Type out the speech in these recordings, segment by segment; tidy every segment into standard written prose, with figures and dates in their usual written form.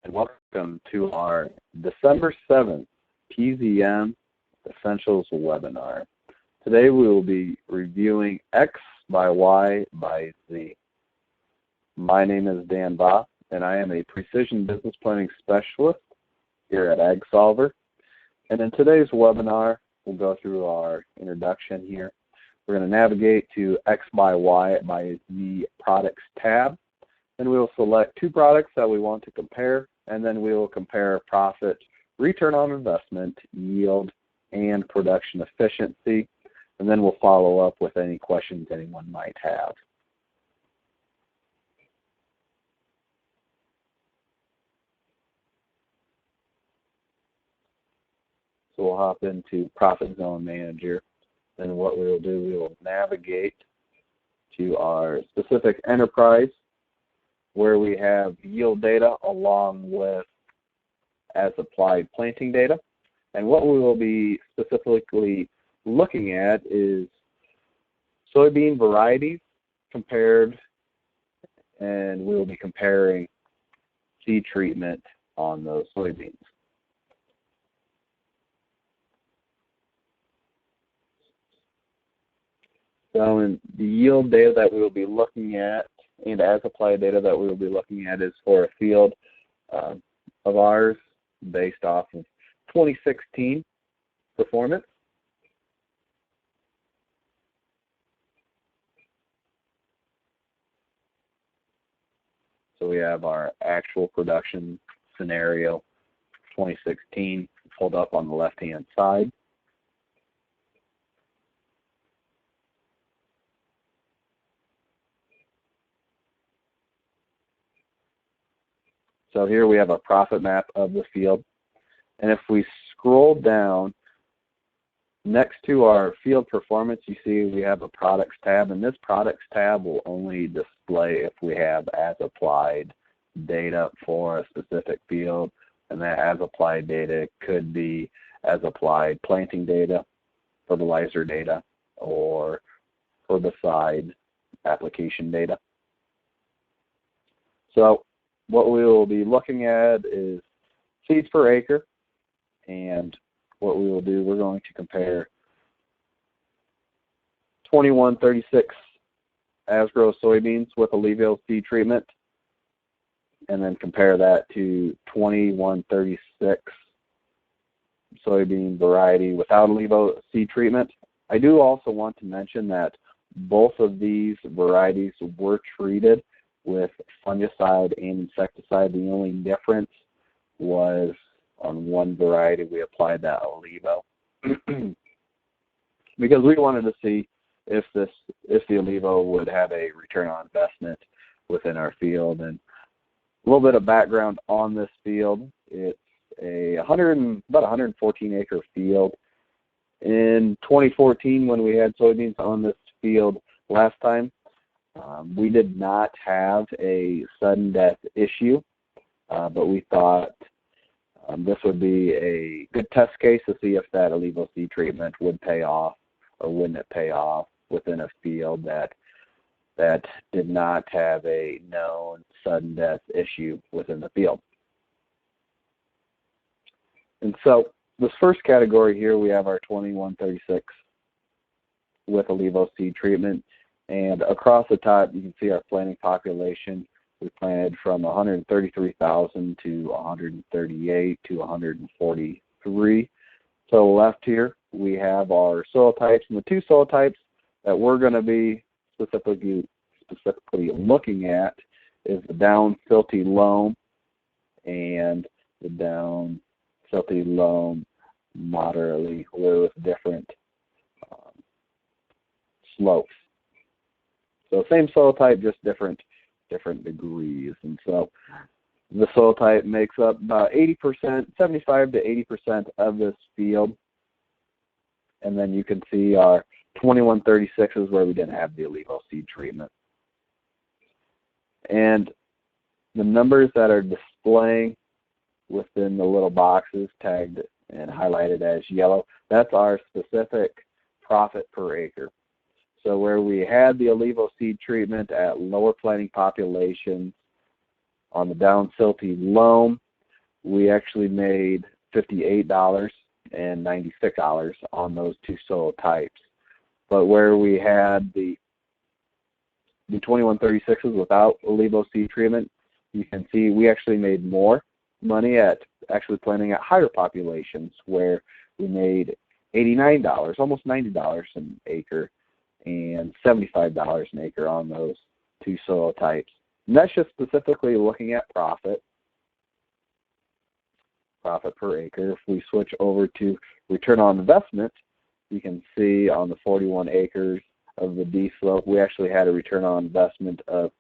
And welcome to our December 7th PZM Essentials webinar. Today we will be reviewing X by Y by Z. My name is Dan Bahe, and I am a Precision Business Planning Specialist here at AgSolver. And in today's webinar, we'll go through our introduction here. We're going to navigate to X by Y by Z Products tab. Then we will select two products that we want to compare, and then we will compare profit, return on investment, yield, and production efficiency. And then we'll follow up with any questions anyone might have. So we'll hop into Profit Zone Manager. Then what we will do, we will navigate to our specific enterprise where we have yield data along with as applied planting data. And what we will be specifically looking at is soybean varieties compared, and we will be comparing seed treatment on those soybeans. So in the yield data that we will be looking at and as applied data that we will be looking at is for a field of ours based off of 2016 performance. So we have our actual production scenario 2016 pulled up on the left-hand side. So here we have a profit map of the field. And if we scroll down next to our field performance, you see we have a products tab. And this products tab will only display if we have as applied data for a specific field. And that as applied data could be as applied planting data, fertilizer data, or herbicide application data. So what we will be looking at is seeds per acre, and what we will do, we're going to compare 2136 as-grow soybeans with Alevio seed treatment, and then compare that to 2136 soybean variety without Alevio seed treatment. I do also want to mention that both of these varieties were treated with fungicide and insecticide. The only difference was on one variety we applied that Alevio because we wanted to see if the Alevio would have a return on investment within our field. And a little bit of background on this field: it's about 114 acre field. In 2014, when we had soybeans on this field last time, we did not have a sudden death issue, but we thought this would be a good test case to see if that Alevio seed treatment would pay off or wouldn't it pay off within a field that did not have a known sudden death issue within the field. And so this first category here, we have our 2136 with Alevio seed treatment. And across the top, you can see our planting population. We planted from 133,000 to 138 to 143. To the left here, we have our soil types. And the two soil types that we're going to be specifically looking at is the down silty loam and the down silty loam moderately with different slopes. So same soil type, just different degrees. And so the soil type makes up about 80%, 75 to 80% of this field. And then you can see our 2136 is where we didn't have the Alevio seed treatment. And the numbers that are displaying within the little boxes tagged and highlighted as yellow, that's our specific profit per acre. So where we had the Alevio seed treatment at lower planting populations on the down silty loam, we actually made $58 and $96 on those two soil types. But where we had the 2136s without Olivo seed treatment, you can see we actually made more money at actually planting at higher populations, where we made $89, almost $90 an acre, and $75 an acre on those two soil types. And that's just specifically looking at profit per acre. If we switch over to return on investment, you can see on the 41 acres of the D slope, we actually had a return on investment of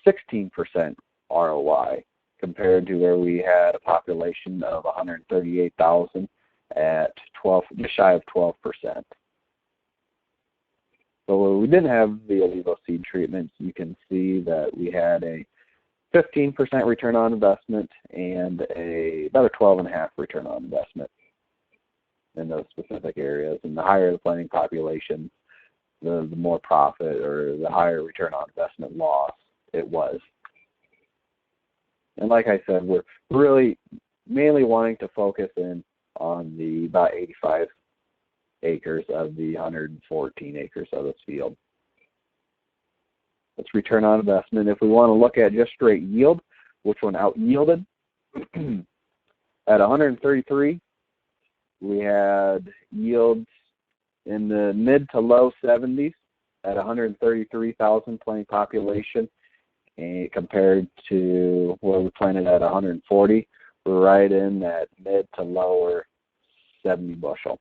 16% ROI, compared to where we had a population of 138,000 at 12, just shy of 12%. So where we didn't have the Olivo seed treatments, you can see that we had a 15% return on investment and about a 12.5% return on investment in those specific areas. And the higher the planting population, the more profit or the higher return on investment loss it was. And like I said, we're really mainly wanting to focus in on the about 85 acres of the 114 acres of this field. That's return on investment. If we want to look at just straight yield, which one out-yielded, at 133, we had yields in the mid to low 70s at 133,000 planting population, and compared to where we planted at 140, we're right in that mid to lower 70 bushel.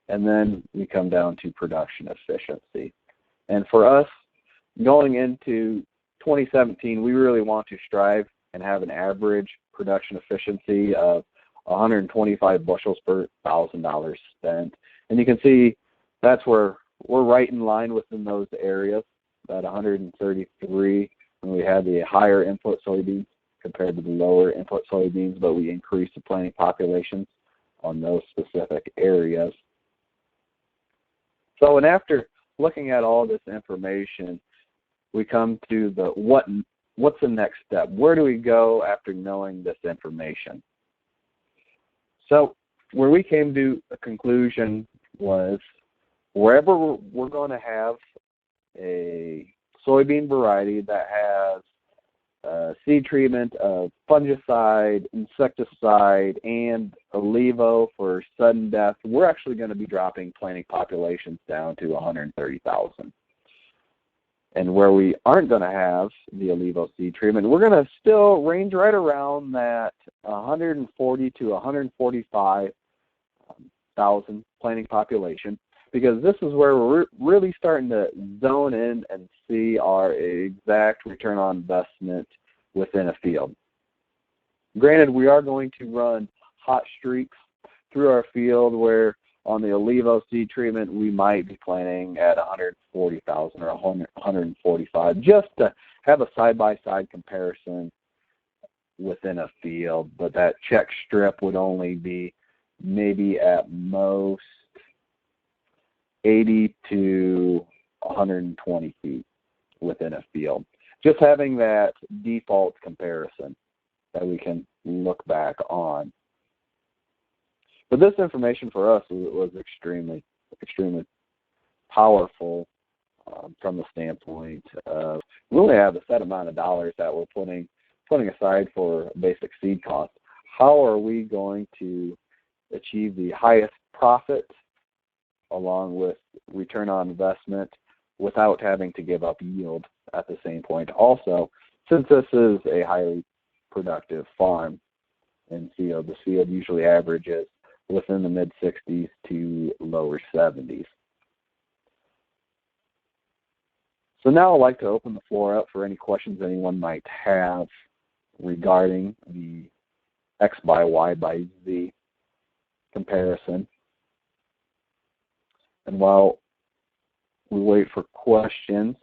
And then we come down to production efficiency. And for us, going into 2017, we really want to strive and have an average production efficiency of 125 bushels per $1,000 spent. And you can see that's where we're right in line within those areas, at 133, when we had the higher input soybeans compared to the lower input soybeans, but we increased the planting populations on those specific areas. So, and after looking at all this information, we come to the what's the next step? Where do we go after knowing this information? So, where we came to a conclusion was, wherever we're going to have a soybean variety that has seed treatment of fungicide, insecticide, and Olivo for sudden death, we're actually going to be dropping planting populations down to 130,000. And where we aren't going to have the Olivo seed treatment, we're going to still range right around that 140 to 145,000 planting population, because this is where we're really starting to zone in and see our exact return on investment within a field. Granted, we are going to run hot streaks through our field where on the Olivo seed treatment we might be planting at 140,000 or 145, just to have a side-by-side comparison within a field. But that check strip would only be maybe at most 80 to 120 feet within a field. Just having that default comparison that we can look back on. But this information for us was extremely powerful from the standpoint of we only have a set amount of dollars that we're putting aside for basic seed cost. How are we going to achieve the highest profit along with return on investment without having to give up yield at the same point? Also, since this is a highly productive farm and field, the field usually averages within the mid-60s to lower 70s. So now I'd like to open the floor up for any questions anyone might have regarding the X by Y by Z comparison. And while we wait for questions,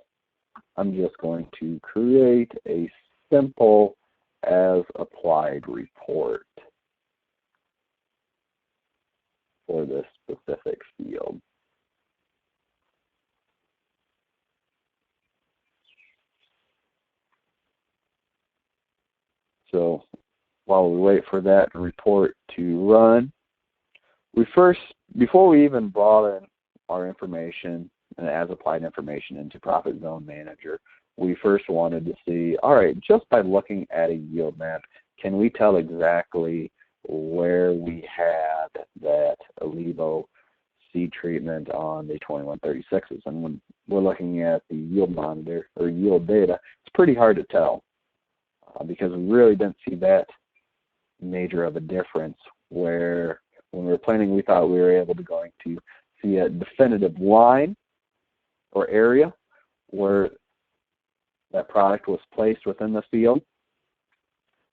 I'm just going to create a simple as applied report for this specific field. So while we wait for that report to run, before we even brought in our information and as applied information into Profit Zone Manager, we first wanted to see, all right, just by looking at a yield map, can we tell exactly where we had that Alivo seed treatment on the 2136s? And when we're looking at the yield monitor or yield data, it's pretty hard to tell because we really didn't see that major of a difference where when we were planning, we thought we were able to going to see a definitive line or area where that product was placed within the field.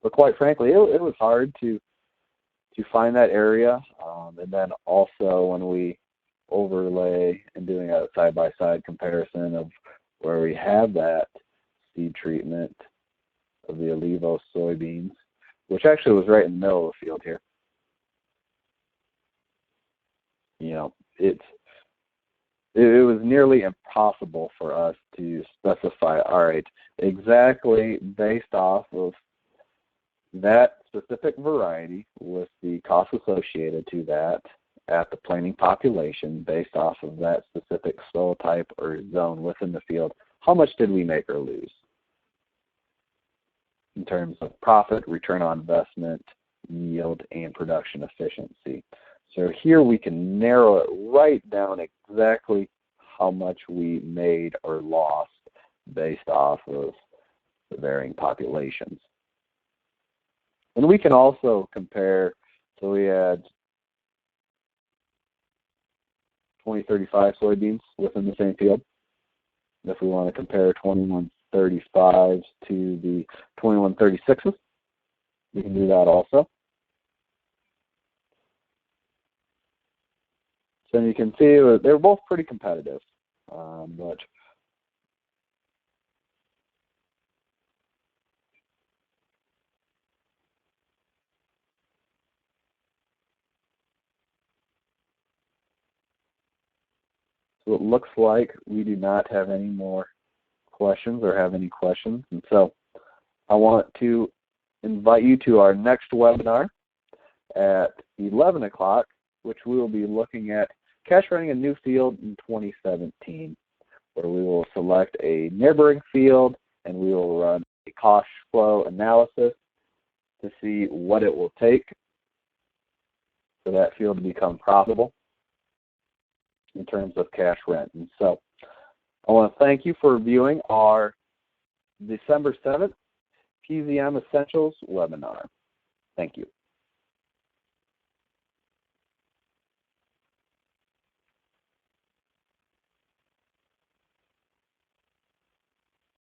But quite frankly, it was hard to find that area. And then also when we overlay and doing a side-by-side comparison of where we have that seed treatment of the Alivo soybeans, which actually was right in the middle of the field here. You know, it was nearly impossible for us to specify, all right, exactly based off of that specific variety with the cost associated to that at the planting population based off of that specific soil type or zone within the field, how much did we make or lose in terms of profit, return on investment, yield, and production efficiency. So here we can narrow it right down exactly how much we made or lost based off of the varying populations. And we can also compare, so we had 2035 soybeans within the same field. If we want to compare 2135s to the 2136s, we can do that also. So you can see they're both pretty competitive, but so it looks like we do not have any more questions or have any questions. And so I want to invite you to our next webinar at 11 o'clock, which we will be looking at cash running a new field in 2017, where we will select a neighboring field and we will run a cost flow analysis to see what it will take for that field to become profitable in terms of cash rent. And so I want to thank you for viewing our December 7th PZM Essentials webinar. Thank you.